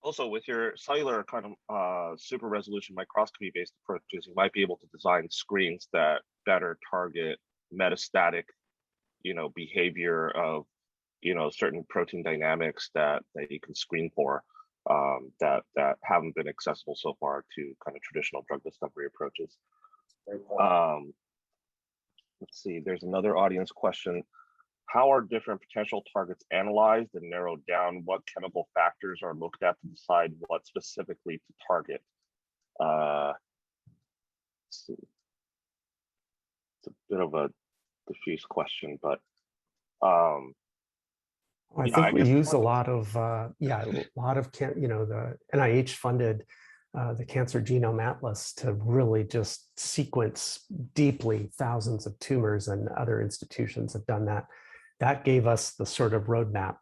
Also, with your cellular kind of super resolution microscopy based approaches, you might be able to design screens that better target metastatic, behavior of, certain protein dynamics that you can screen for that haven't been accessible so far to kind of traditional drug discovery approaches. Let's see, there's another audience question. How are different potential targets analyzed and narrowed down? What chemical factors are looked at to decide what specifically to target? Let's see. It's a bit of a diffuse question, but I think we use a lot of the NIH funded the Cancer Genome Atlas to really just sequence deeply thousands of tumors, and other institutions have done that. That gave us the sort of roadmap,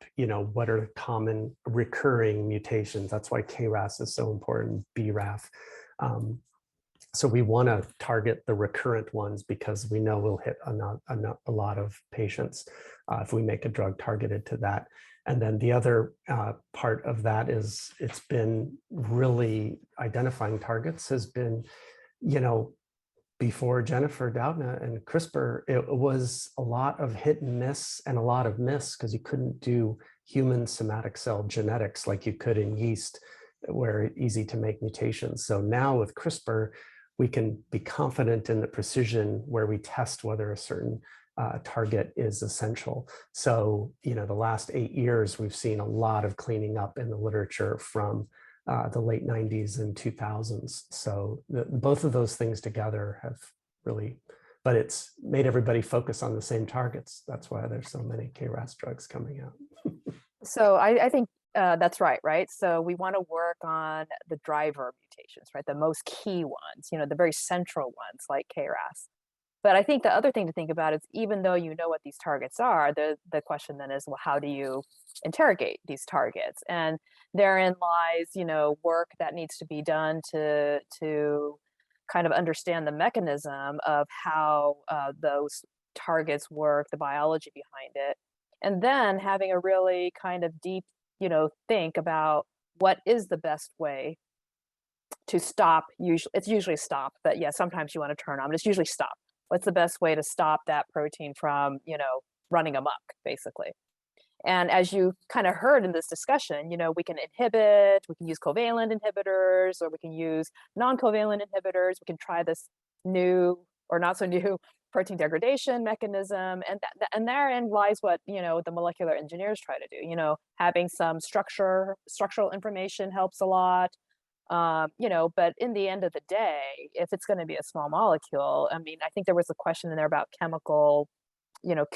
what are common recurring mutations. That's why KRAS is so important, BRAF. So we want to target the recurrent ones because we know we'll hit a lot of patients if we make a drug targeted to that. And then the other part of that is it's been really identifying targets has been, before Jennifer Doudna and CRISPR, it was a lot of hit and miss and a lot of miss because you couldn't do human somatic cell genetics like you could in yeast, where it's easy to make mutations. So now with CRISPR, we can be confident in the precision where we test whether a certain target is essential. So, the last 8 years, we've seen a lot of cleaning up in the literature from the late 90s and 2000s. So both of those things together have really, but it's made everybody focus on the same targets. That's why there's so many KRAS drugs coming out. So I think that's right? So we want to work on the driver mutations, right? The most key ones, the very central ones like KRAS. But I think the other thing to think about is, even though you know what these targets are, the question then is, well, how do you interrogate these targets? And therein lies, work that needs to be done to kind of understand the mechanism of how those targets work, the biology behind it, and then having a really kind of deep, think about what is the best way to stop. It's usually stop, but yeah, sometimes you want to turn on, but it's usually stop. What's the best way to stop that protein from, running amok, basically? And as you kind of heard in this discussion, we can inhibit, we can use covalent inhibitors, or we can use non-covalent inhibitors. We can try this new or not so new protein degradation mechanism, and therein lies what the molecular engineers try to do. Having some structural information helps a lot. But in the end of the day, if it's going to be a small molecule, I mean, I think there was a question in there about chemical,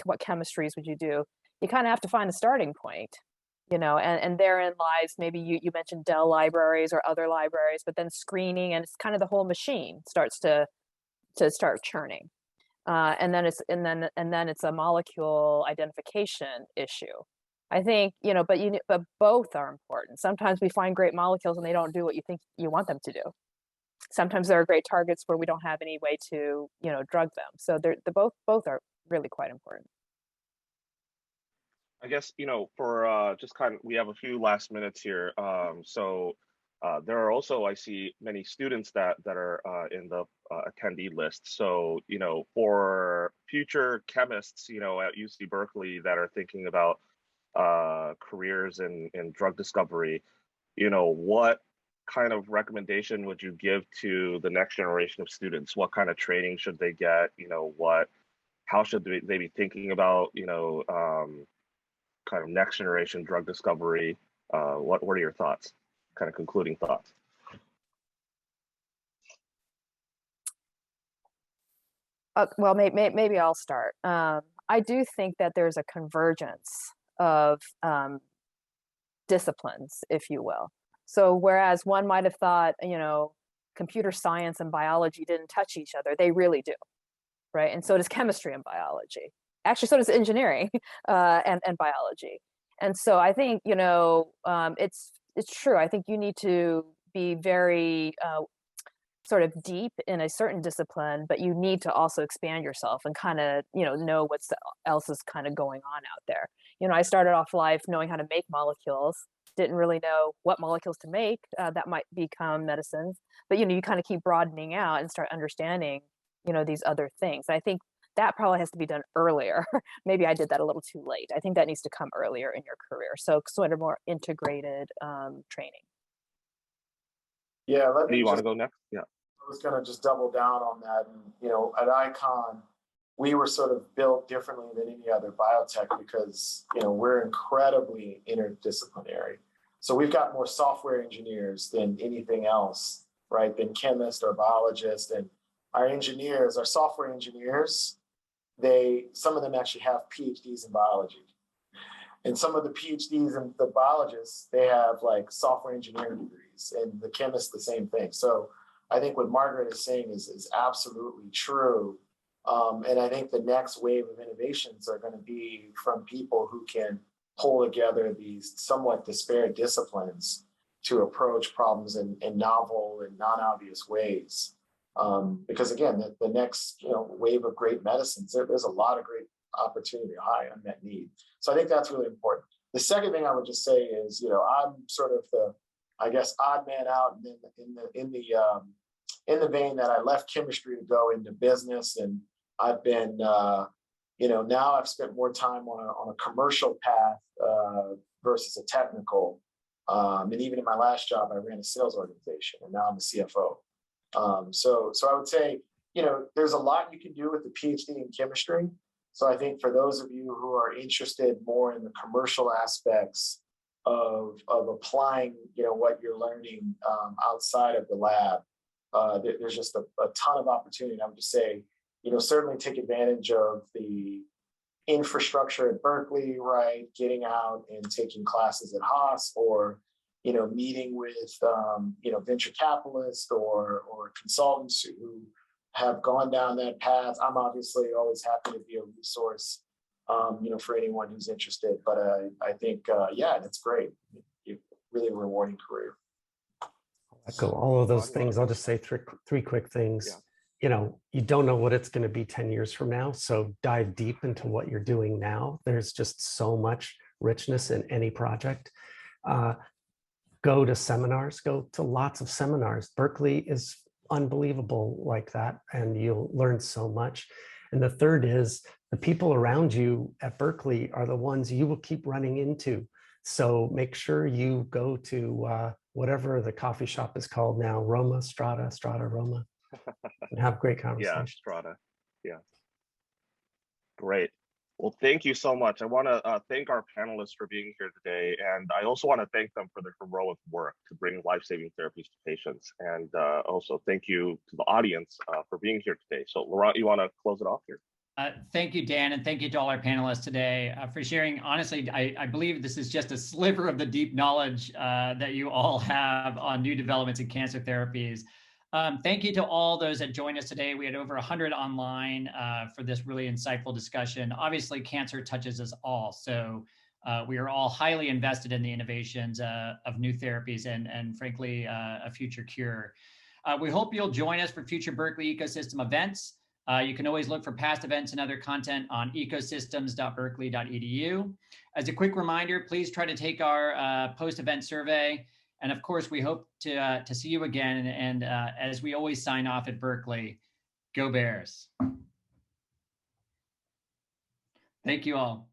what chemistries would you do? You kind of have to find a starting point, and therein lies, maybe you mentioned Dell libraries or other libraries, but then screening, and it's kind of the whole machine starts to start churning. And then it's a molecule identification issue. I think, but both are important. Sometimes we find great molecules and they don't do what you think you want them to do. Sometimes there are great targets where we don't have any way to, drug them. So both are really quite important. I guess, for just we have a few last minutes here. There are also, I see many students that are in the attendee list. So, for future chemists, at UC Berkeley that are thinking about careers in drug discovery, what kind of recommendation would you give to the next generation of students? What kind of training should they get? How should they be thinking about, kind of next generation drug discovery? What are your thoughts? Kind of concluding thoughts. Well, maybe I'll start. I do think that there's a convergence of disciplines, if you will. So whereas one might have thought, computer science and biology didn't touch each other, they really do, right? And so does chemistry and biology. Actually, so does engineering and biology. And so I think, it's true. I think you need to be very sort of deep in a certain discipline, but you need to also expand yourself and kind of, know what else is kind of going on out there. I started off life knowing how to make molecules, didn't really know what molecules to make that might become medicines, but, you kind of keep broadening out and start understanding, these other things. And I think that probably has to be done earlier. Maybe I did that a little too late. I think that needs to come earlier in your career. So sort of more integrated training. Yeah, do you want to go next? Yeah. I was going to just double down on that. And, at ICON, we were sort of built differently than any other biotech because, we're incredibly interdisciplinary. So we've got more software engineers than anything else, right? Than chemists or biologists. And our engineers, our software engineers, some of them actually have PhDs in biology. And some of the PhDs and the biologists, they have like software engineering degrees, and the chemists, the same thing. So I think what Margaret is saying is absolutely true. And I think the next wave of innovations are going to be from people who can pull together these somewhat disparate disciplines to approach problems in novel and non-obvious ways. Because again, the next wave of great medicines, there's a lot of great opportunity, high unmet need. So I think that's really important. The second thing I would just say is, I'm sort of the, I guess, odd man out in the vein that I left chemistry to go into business, and I've been, now I've spent more time on a commercial path versus a technical. And even in my last job, I ran a sales organization, and now I'm the CFO. So I would say, there's a lot you can do with the PhD in chemistry. So I think for those of you who are interested more in the commercial aspects of applying, what you're learning outside of the lab, there's just a ton of opportunity. I would just say, certainly take advantage of the infrastructure at Berkeley, right? Getting out and taking classes at Haas, or meeting with venture capitalists or consultants who have gone down that path. I'm obviously always happy to be a resource, for anyone who's interested. But I think, that's great. Really rewarding career. I'll echo all of those things. I'll just say three quick things. Yeah. You don't know what it's going to be 10 years from now. So dive deep into what you're doing now. There's just so much richness in any project. Go to seminars, go to lots of seminars. Berkeley is unbelievable like that, and you'll learn so much. And the third is the people around you at Berkeley are the ones you will keep running into. So make sure you go to whatever the coffee shop is called now, Roma, Strata, Roma, and have great conversation. Yeah, Strata. Yeah. Great. Well, thank you so much. I want to thank our panelists for being here today. And I also want to thank them for their heroic work to bring life-saving therapies to patients. And also thank you to the audience for being here today. So Laurent, you want to close it off here? Thank you, Dan, and thank you to all our panelists today for sharing. Honestly, I believe this is just a sliver of the deep knowledge that you all have on new developments in cancer therapies. Thank you to all those that joined us today. We had over 100 online for this really insightful discussion. Obviously, cancer touches us all, so we are all highly invested in the innovations of new therapies and frankly, a future cure. We hope you'll join us for future Berkeley Ecosystem events. You can always look for past events and other content on ecosystems.berkeley.edu. As a quick reminder, please try to take our post-event survey. And of course, we hope to see you again. And as we always sign off at Berkeley, go Bears. Thank you all.